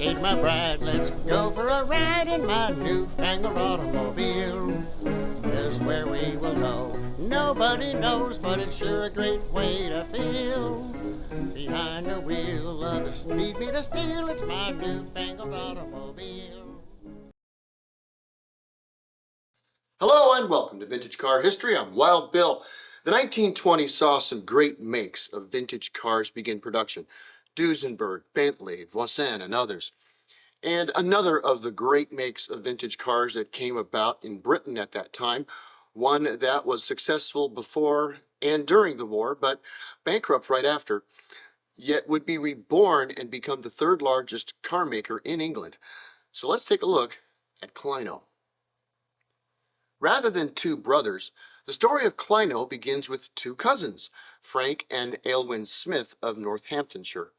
meet my bride. Let's go for a ride in my newfangled automobile. Just where we will go, nobody knows, but it's sure a great way to feel. Behind the wheel of the Speed Meter Steel, it's my newfangled automobile. Hello and welcome to Vintage Car History. I'm Wild Bill. The 1920s saw some great makes of vintage cars begin production. Duesenberg, Bentley, Voisin, and others. And another of the great makes of vintage cars that came about in Britain at that time, one that was successful before and during the war, but bankrupt right after, yet would be reborn and become the third largest car maker in England. So let's take a look at Clyno. Rather than two brothers, the story of Clyno begins with two cousins, Frank and Aylwin Smith of Northamptonshire.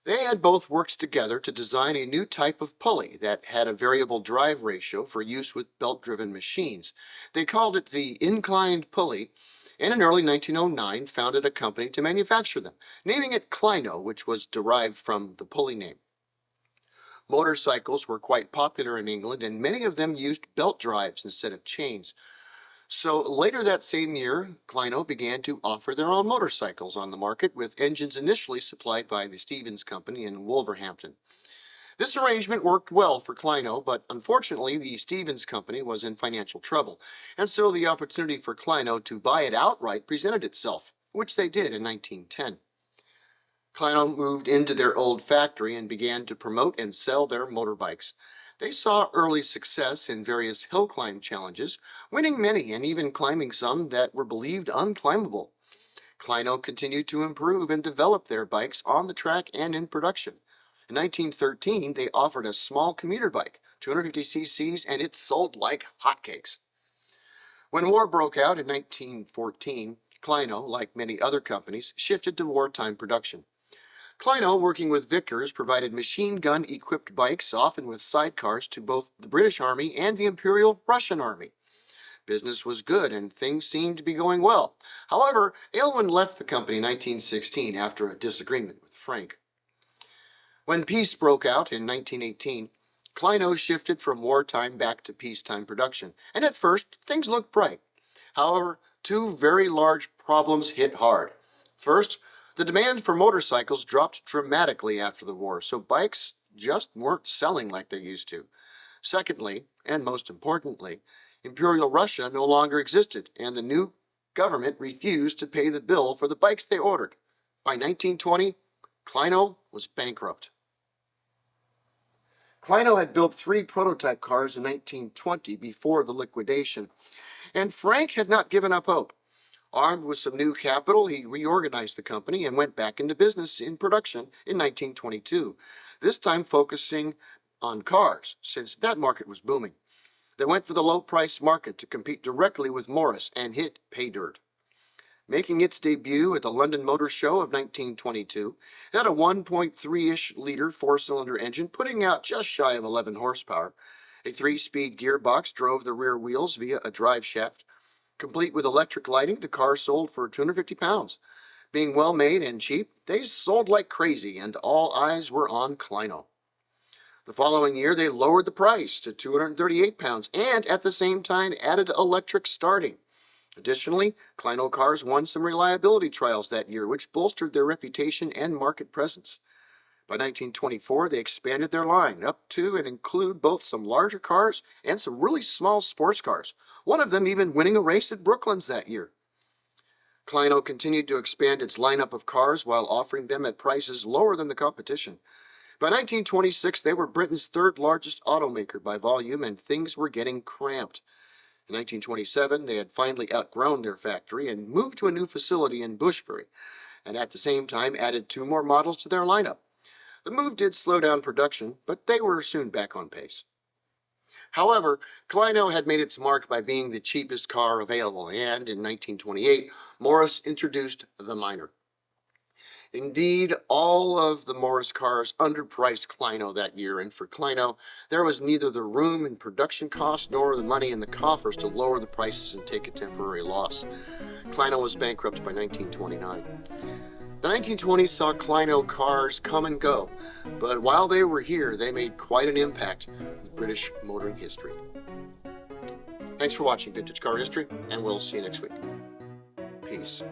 They had both worked together to design a new type of pulley that had a variable drive ratio for use with belt-driven machines. They called it the inclined pulley, and in early 1909 founded a company to manufacture them, naming it Clyno, which was derived from the pulley name. Motorcycles were quite popular in England, and many of them used belt drives instead of chains. So later that same year, Clyno began to offer their own motorcycles on the market, with engines initially supplied by the Stevens Company in Wolverhampton. This arrangement worked well for Clyno, but unfortunately the Stevens Company was in financial trouble, and so the opportunity for Clyno to buy it outright presented itself, which they did in 1910. Clyno moved into their old factory and began to promote and sell their motorbikes. They saw early success in various hill climb challenges, winning many and even climbing some that were believed unclimbable. Clyno continued to improve and develop their bikes on the track and in production. In 1913, they offered a small commuter bike, 250 cc's, and it sold like hotcakes. When war broke out in 1914, Clyno, like many other companies, shifted to wartime production. Clyno, working with Vickers, provided machine gun-equipped bikes, often with sidecars, to both the British Army and the Imperial Russian Army. Business was good and things seemed to be going well. However, Aylwin left the company in 1916 after a disagreement with Frank. When peace broke out in 1918, Clyno shifted from wartime back to peacetime production, and at first things looked bright. However, two very large problems hit hard. First, the demand for motorcycles dropped dramatically after the war, so bikes just weren't selling like they used to. Secondly, and most importantly, Imperial Russia no longer existed, and the new government refused to pay the bill for the bikes they ordered. By 1920, Clyno was bankrupt. Clyno had built 3 prototype cars in 1920 before the liquidation, and Frank had not given up hope. Armed with some new capital, he reorganized the company and went back into business in production in 1922, this time focusing on cars, since that market was booming. They went for the low-price market to compete directly with Morris and hit pay dirt. Making its debut at the London Motor Show of 1922, it had a 1.3-ish liter 4-cylinder engine putting out just shy of 11 horsepower. A 3-speed gearbox drove the rear wheels via a drive shaft. Complete with electric lighting, the car sold for 250 pounds. Being well made and cheap, they sold like crazy, and all eyes were on Clyno. The following year, they lowered the price to 238 pounds and at the same time added electric starting. Additionally, Clyno cars won some reliability trials that year, which bolstered their reputation and market presence. By 1924, they expanded their line up to and include both some larger cars and some really small sports cars, one of them even winning a race at Brooklands that year. Clyno continued to expand its lineup of cars while offering them at prices lower than the competition. By 1926, they were Britain's 3rd largest automaker by volume, and things were getting cramped. In 1927, they had finally outgrown their factory and moved to a new facility in Bushbury, and at the same time added 2 more models to their lineup. The move did slow down production, but they were soon back on pace. However, Clyno had made its mark by being the cheapest car available, and in 1928, Morris introduced the Minor. Indeed, all of the Morris cars underpriced Clyno that year, and for Clyno, there was neither the room in production costs nor the money in the coffers to lower the prices and take a temporary loss. Clyno was bankrupt by 1929. The 1920s saw Clyno cars come and go, but while they were here, they made quite an impact in British motoring history. Thanks for watching Vintage Car History, and we'll see you next week. Peace.